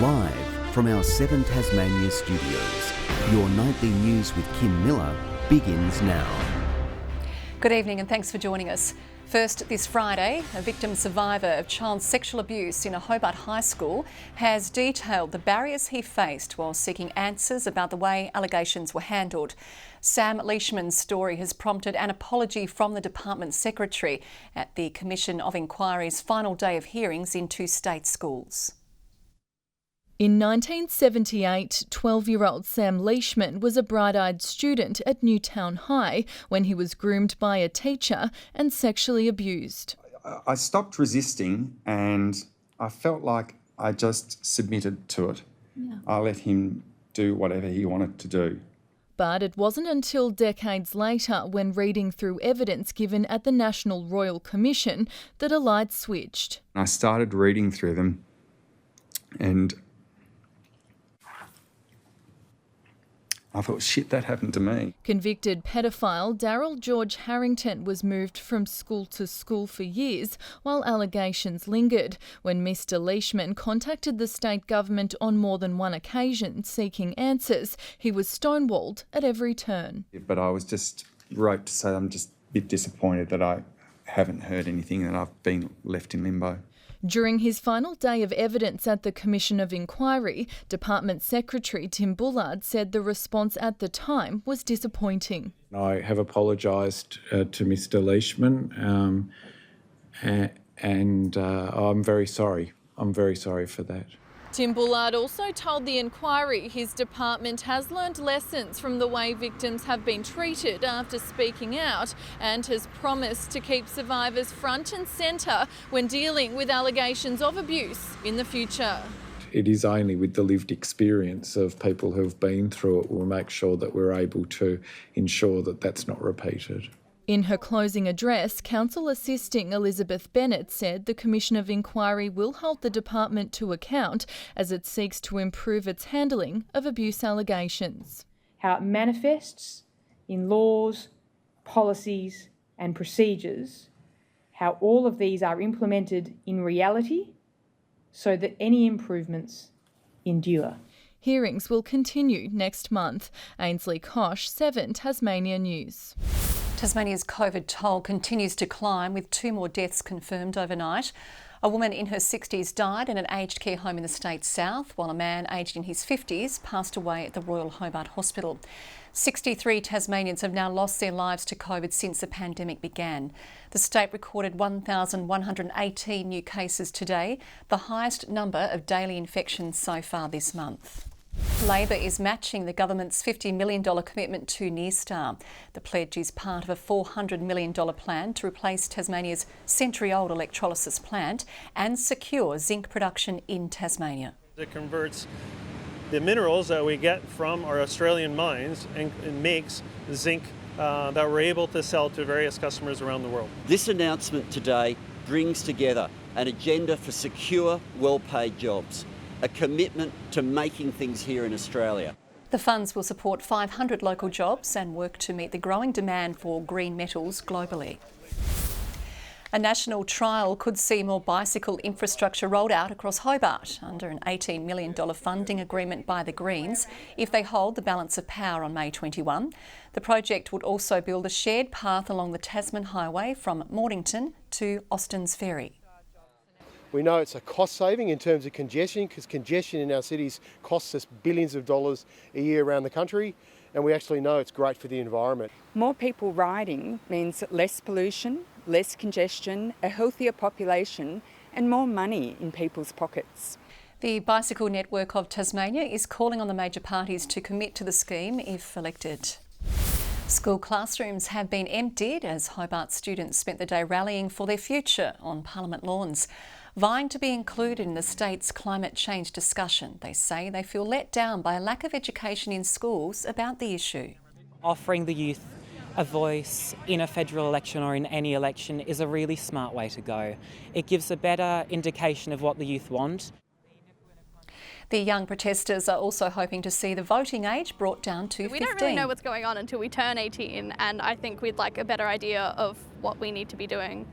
Live from our 7 Tasmania studios, your nightly news with Kim Miller begins now. Good evening and thanks for joining us. First, this Friday, a victim survivor of child sexual abuse in a Hobart high school has detailed the barriers he faced while seeking answers about the way allegations were handled. Sam Leishman's story has prompted an apology from the Department Secretary at the Commission of Inquiry's final day of hearings in 2 state schools. In 1978, 12-year-old Sam Leishman was a bright-eyed student at Newtown High when he was groomed by a teacher and sexually abused. I stopped resisting and I felt like I just submitted to it. I let him do whatever he wanted to do. But it wasn't until decades later, when reading through evidence given at the National Royal Commission, that a light switched. I started reading through them and I thought, shit, that happened to me. Convicted pedophile Daryl George Harrington was moved from school to school for years while allegations lingered. When Mr Leishman contacted the state government on more than one occasion seeking answers, he was stonewalled at every turn. But I was just wrote to say I'm just a bit disappointed that I haven't heard anything, that I've been left in limbo. During his final day of evidence at the Commission of Inquiry, Department Secretary Tim Bullard said the response at the time was disappointing. I have apologised to Mr Leishman and I'm very sorry. I'm very sorry for that. Tim Bullard also told the inquiry his department has learned lessons from the way victims have been treated after speaking out and has promised to keep survivors front and centre when dealing with allegations of abuse in the future. It is only with the lived experience of people who've been through it we'll make sure that we're able to ensure that that's not repeated. In her closing address, Counsel Assisting Elizabeth Bennett said the Commission of Inquiry will hold the department to account as it seeks to improve its handling of abuse allegations. How it manifests in laws, policies and procedures, how all of these are implemented in reality so that any improvements endure. Hearings will continue next month. Ainsley Kosh, 7 Tasmania News. Tasmania's COVID toll continues to climb, with 2 more deaths confirmed overnight. A woman in her 60s died in an aged care home in the state's south, while a man aged in his 50s passed away at the Royal Hobart Hospital. 63 Tasmanians have now lost their lives to COVID since the pandemic began. The state recorded 1,118 new cases today, the highest number of daily infections so far this month. Labor is matching the government's $50 million commitment to Nearstar. The pledge is part of a $400 million plan to replace Tasmania's century-old electrolysis plant and secure zinc production in Tasmania. It converts the minerals that we get from our Australian mines and makes zinc that we're able to sell to various customers around the world. This announcement today brings together an agenda for secure, well-paid jobs, a commitment to making things here in Australia. The funds will support 500 local jobs and work to meet the growing demand for green metals globally. A national trial could see more bicycle infrastructure rolled out across Hobart under an $18 million funding agreement by the Greens if they hold the balance of power on May 21. The project would also build a shared path along the Tasman Highway from Mornington to Austin's Ferry. We know it's a cost saving in terms of congestion, because congestion in our cities costs us billions of dollars a year around the country, and we actually know it's great for the environment. More people riding means less pollution, less congestion, a healthier population and more money in people's pockets. The Bicycle Network of Tasmania is calling on the major parties to commit to the scheme if elected. School classrooms have been emptied as Hobart students spent the day rallying for their future on Parliament lawns. Vying to be included in the state's climate change discussion, they say they feel let down by a lack of education in schools about the issue. Offering the youth a voice in a federal election or in any election is a really smart way to go. It gives a better indication of what the youth want. The young protesters are also hoping to see the voting age brought down to 15. We don't really know what's going on until we turn 18, and I think we'd like a better idea of what we need to be doing.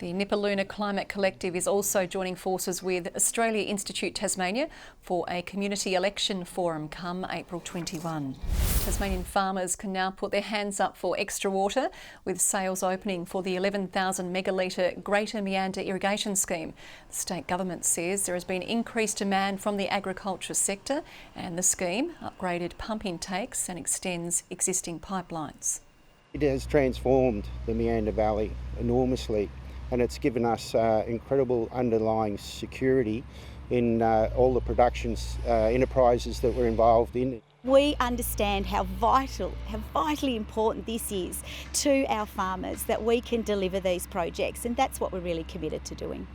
The Nipaluna Climate Collective is also joining forces with Australia Institute Tasmania for a community election forum come April 21. Tasmanian farmers can now put their hands up for extra water, with sales opening for the 11,000 megalitre Greater Meander irrigation scheme. The state government says there has been increased demand from the agriculture sector, and the scheme upgraded pump intakes and extends existing pipelines. It has transformed the Meander Valley enormously, and it's given us incredible underlying security in all the production enterprises that we're involved in. We understand how vitally important this is to our farmers, that we can deliver these projects, and that's what we're really committed to doing.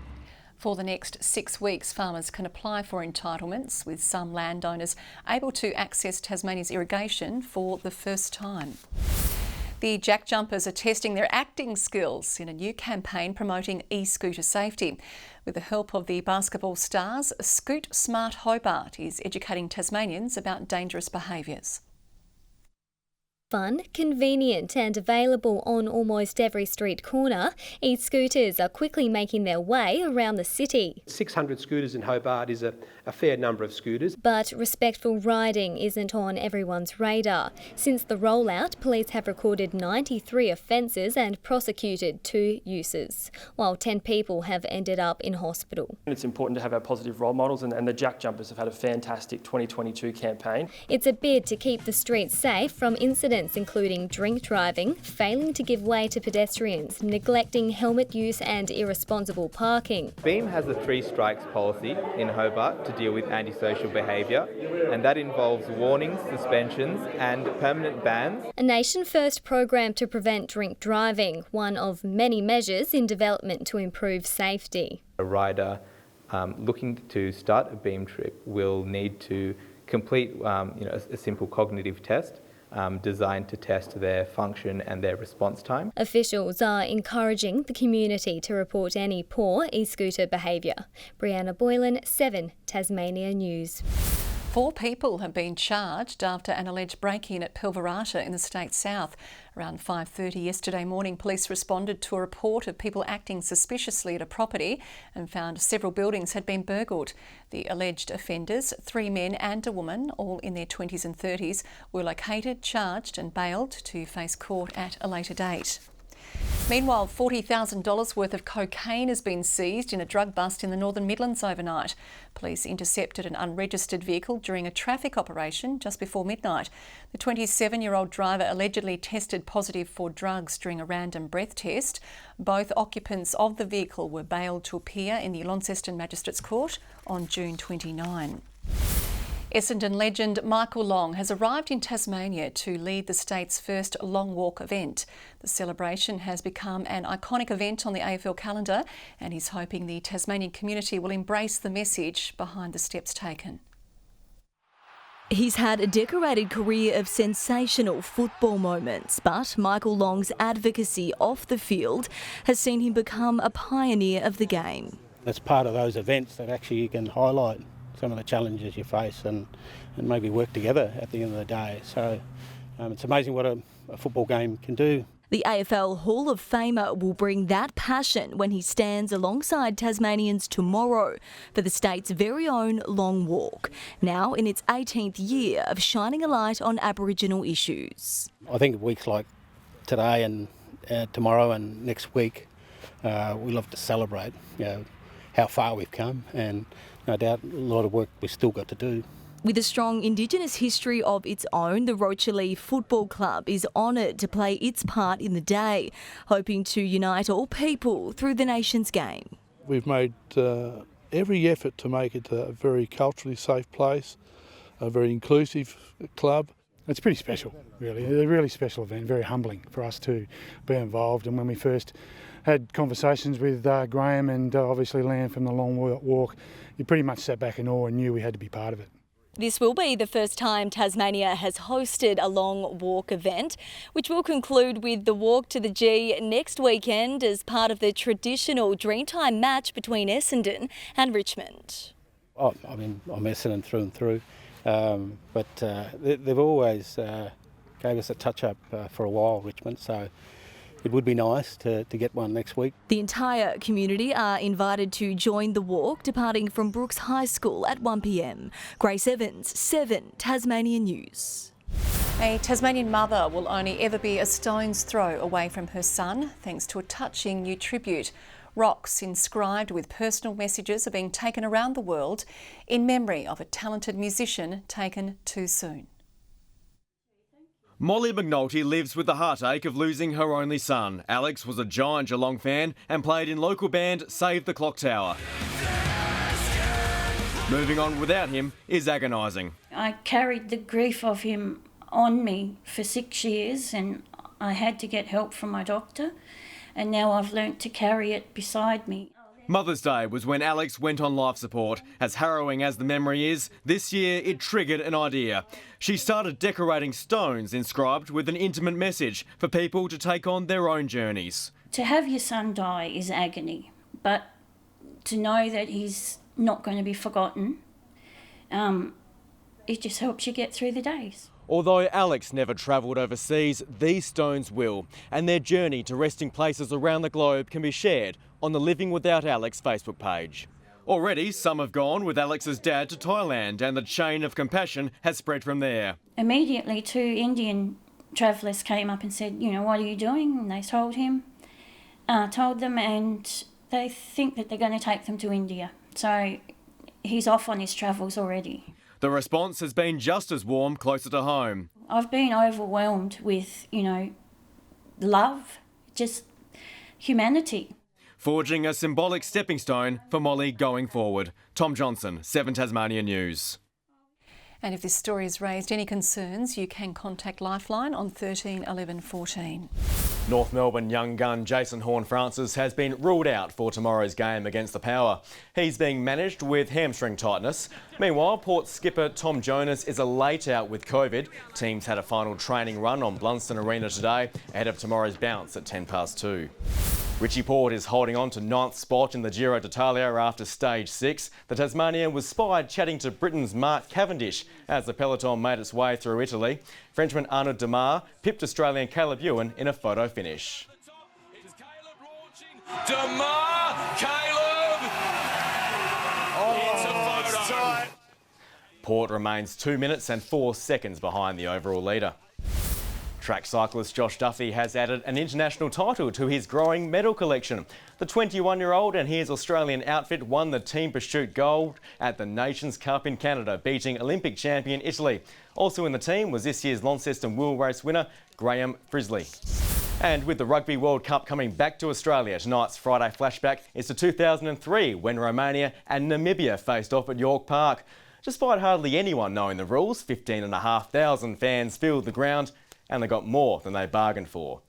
For the next 6 weeks, farmers can apply for entitlements, with some landowners able to access Tasmania's irrigation for the first time. The Jack Jumpers are testing their acting skills in a new campaign promoting e-scooter safety. With the help of the basketball stars, Scoot Smart Hobart is educating Tasmanians about dangerous behaviours. Fun, convenient and available on almost every street corner, e-scooters are quickly making their way around the city. 600 scooters in Hobart is a fair number of scooters. But respectful riding isn't on everyone's radar. Since the rollout, police have recorded 93 offences and prosecuted 2 users, while 10 people have ended up in hospital. It's important to have our positive role models, and the Jack Jumpers have had a fantastic 2022 campaign. It's a bid to keep the streets safe from incidents including drink driving, failing to give way to pedestrians, neglecting helmet use and irresponsible parking. Beam has a 3 strikes policy in Hobart to deal with antisocial behaviour, and that involves warnings, suspensions and permanent bans. A nation-first program to prevent drink driving, one of many measures in development to improve safety. A rider looking to start a Beam trip will need to complete a simple cognitive test designed to test their function and their response time. Officials are encouraging the community to report any poor e-scooter behaviour. Brianna Boylan, 7 Tasmania News. 4 people have been charged after an alleged break-in at Pilverata in the state south. Around 5:30 yesterday morning, police responded to a report of people acting suspiciously at a property and found several buildings had been burgled. The alleged offenders, 3 men and a woman, all in their 20s and 30s, were located, charged and bailed to face court at a later date. Meanwhile, $40,000 worth of cocaine has been seized in a drug bust in the Northern Midlands overnight. Police intercepted an unregistered vehicle during a traffic operation just before midnight. The 27-year-old driver allegedly tested positive for drugs during a random breath test. Both occupants of the vehicle were bailed to appear in the Launceston Magistrates Court on June 29. Essendon legend Michael Long has arrived in Tasmania to lead the state's first long walk event. The celebration has become an iconic event on the AFL calendar, and he's hoping the Tasmanian community will embrace the message behind the steps taken. He's had a decorated career of sensational football moments, but Michael Long's advocacy off the field has seen him become a pioneer of the game. It's part of those events that actually you can highlight some of the challenges you face and maybe work together at the end of the day. So it's amazing what a football game can do. The AFL Hall of Famer will bring that passion when he stands alongside Tasmanians tomorrow for the state's very own Long Walk, now in its 18th year of shining a light on Aboriginal issues. I think weeks like today and tomorrow and next week, we love to celebrate how far we've come, and no doubt a lot of work we've still got to do. With a strong Indigenous history of its own, the Rochalee Football Club is honoured to play its part in the day, hoping to unite all people through the nation's game. We've made every effort to make it a very culturally safe place, a very inclusive club. It's pretty special, really. A really special event, very humbling for us to be involved. And when we first had conversations with Graham and obviously Lan from the Long Walk, you pretty much sat back in awe and knew we had to be part of it. This will be the first time Tasmania has hosted a Long Walk event, which will conclude with the Walk to the G next weekend as part of the traditional Dreamtime match between Essendon and Richmond. Oh, I mean, I'm Essendon through and through, but they've always gave us a touch-up for a while, Richmond, so it would be nice to get one next week. The entire community are invited to join the walk, departing from Brooks High School at 1 p.m. Grace Evans, 7 Tasmanian News. A Tasmanian mother will only ever be a stone's throw away from her son, thanks to a touching new tribute. Rocks inscribed with personal messages are being taken around the world in memory of a talented musician taken too soon. Molly McNulty lives with the heartache of losing her only son. Alex was a giant Geelong fan and played in local band Save the Clock Tower. Moving on without him is agonising. I carried the grief of him on me for 6 years, and I had to get help from my doctor, and now I've learnt to carry it beside me. Mother's Day was when Alex went on life support. As harrowing as the memory is, this year it triggered an idea. She started decorating stones inscribed with an intimate message for people to take on their own journeys. To have your son die is agony, but to know that he's not going to be forgotten, it just helps you get through the days. Although Alex never travelled overseas, these stones will, and their journey to resting places around the globe can be shared on the Living Without Alex Facebook page. Already, some have gone with Alex's dad to Thailand, and the chain of compassion has spread from there. Immediately, 2 Indian travellers came up and said, you know, what are you doing? And they told them, and they think that they're going to take them to India. So he's off on his travels already. The response has been just as warm closer to home. I've been overwhelmed with, love, just humanity. Forging a symbolic stepping stone for Molly going forward. Tom Johnson, 7 Tasmania News. And if this story has raised any concerns, you can contact Lifeline on 13 11 14. North Melbourne young gun Jason Horne-Francis has been ruled out for tomorrow's game against the Power. He's being managed with hamstring tightness. Meanwhile, Port skipper Tom Jonas is a late out with COVID. Teams had a final training run on Blunston Arena today ahead of tomorrow's bounce at 2:10. Richie Porte is holding on to 9th spot in the Giro d'Italia after stage 6. The Tasmanian was spied chatting to Britain's Mark Cavendish as the peloton made its way through Italy. Frenchman Arnaud Demar pipped Australian Caleb Ewan in a photo finish. Demar, Caleb! It's a photo. Porte remains 2 minutes and 4 seconds behind the overall leader. Track cyclist Josh Duffy has added an international title to his growing medal collection. The 21-year-old and his Australian outfit won the team pursuit gold at the Nations Cup in Canada, beating Olympic champion Italy. Also in the team was this year's Launceston Wheel Race winner Graham Frisley. And with the Rugby World Cup coming back to Australia, tonight's Friday flashback is to 2003 when Romania and Namibia faced off at York Park. Despite hardly anyone knowing the rules, 15,500 fans filled the ground and they got more than they bargained for.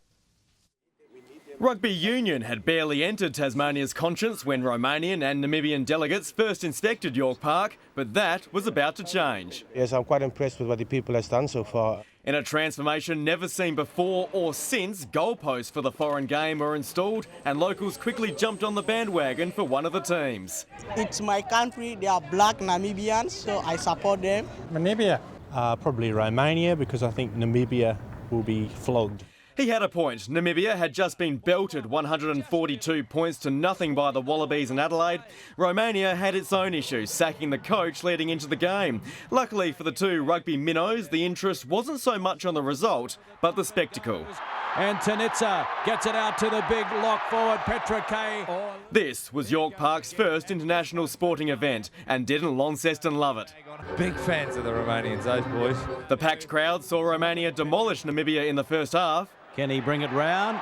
Rugby Union had barely entered Tasmania's conscience when Romanian and Namibian delegates first inspected York Park, but that was about to change. Yes, I'm quite impressed with what the people have done so far. In a transformation never seen before or since, goalposts for the foreign game were installed and locals quickly jumped on the bandwagon for one of the teams. It's my country, they are black Namibians, so I support them. Namibia, probably Romania, because I think Namibia will be flogged. He had a point. Namibia had just been belted 142 points to nothing by the Wallabies in Adelaide. Romania had its own issues, sacking the coach leading into the game. Luckily for the two rugby minnows, the interest wasn't so much on the result, but the spectacle. And Tanitsa gets it out to the big lock forward, Petra Kay. This was York Park's first international sporting event, and didn't Launceston love it? Big fans of the Romanians, those boys. The packed crowd saw Romania demolish Namibia in the first half. Can he bring it round?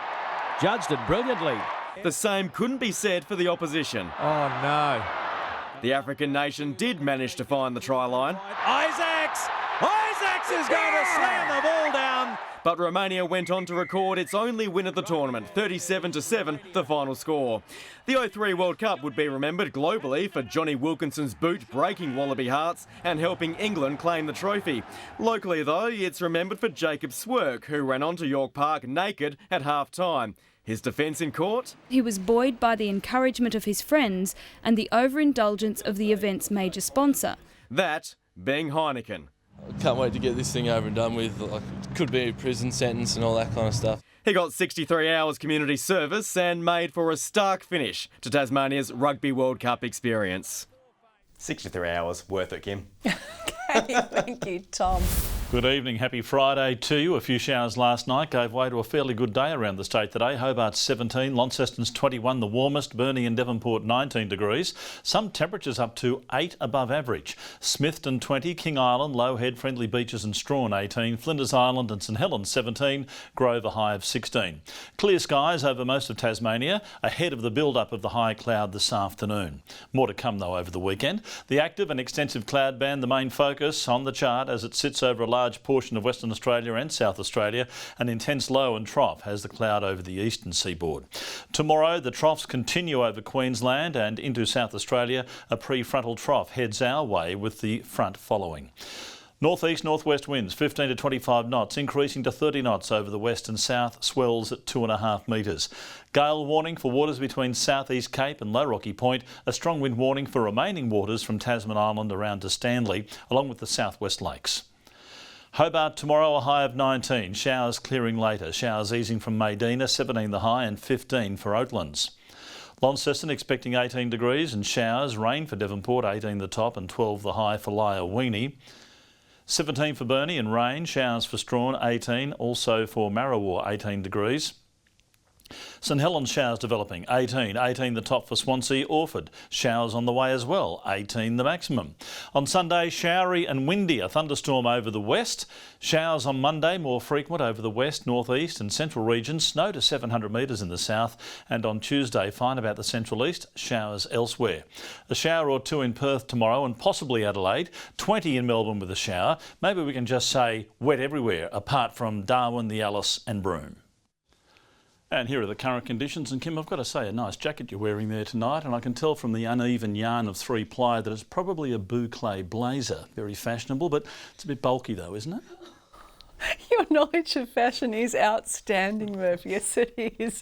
Judged it brilliantly. The same couldn't be said for the opposition. Oh no. The African nation did manage to find the try line. Isaacs is going to slam the ball down. But Romania went on to record its only win of the tournament, 37-7, the final score. The 03 World Cup would be remembered globally for Johnny Wilkinson's boot breaking Wallaby hearts and helping England claim the trophy. Locally, though, it's remembered for Jacob Swerk, who ran onto York Park naked at half-time. His defence in court? He was buoyed by the encouragement of his friends and the overindulgence of the event's major sponsor. That being Heineken. Can't wait to get this thing over and done with. Like, it could be a prison sentence and all that kind of stuff. He got 63 hours community service and made for a stark finish to Tasmania's Rugby World Cup experience. 63 hours, worth it, Kim. Okay, thank you, Tom. Good evening, happy Friday to you. A few showers last night gave way to a fairly good day around the state today. Hobart's 17, Launceston's 21, the warmest, Burnie and Devonport 19 degrees. Some temperatures up to 8 above average. Smithton 20, King Island, Lowhead, Friendly Beaches and Strawn 18, Flinders Island and St Helens 17, Grove a high of 16. Clear skies over most of Tasmania, ahead of the build-up of the high cloud this afternoon. More to come though over the weekend. The active and extensive cloud band, the main focus on the chart as it sits over a large portion of Western Australia and South Australia. An intense low and trough has the cloud over the eastern seaboard. Tomorrow the troughs continue over Queensland and into South Australia. A prefrontal trough heads our way with the front following. Northeast-northwest winds 15 to 25 knots, increasing to 30 knots over the west and south, swells at 2.5 metres. Gale warning for waters between Southeast Cape and Low Rocky Point. A strong wind warning for remaining waters from Tasman Island around to Stanley, along with the southwest lakes. Hobart tomorrow, a high of 19. Showers clearing later. Showers easing from Maydena, 17 the high and 15 for Oaklands. Launceston expecting 18 degrees and showers. Rain for Devonport, 18 the top and 12 the high for Lyowini. 17 for Burnie and rain. Showers for Strawn, 18. Also for Marrawar, 18 degrees. St Helens showers developing, 18. 18 the top for Swansea. Orford showers on the way as well, 18 the maximum. On Sunday, showery and windy, a thunderstorm over the west. Showers on Monday, more frequent over the west, northeast and central regions. Snow to 700 metres in the south. And on Tuesday, fine about the central east. Showers elsewhere. A shower or two in Perth tomorrow and possibly Adelaide. 20 in Melbourne with a shower. Maybe we can just say wet everywhere, apart from Darwin, the Alice and Broome. And here are the current conditions. And Kim, I've got to say, a nice jacket you're wearing there tonight. And I can tell from the uneven yarn of 3-ply that it's probably a boucle blazer. Very fashionable, but it's a bit bulky though, isn't it? Your knowledge of fashion is outstanding, Murphy. Yes, it is.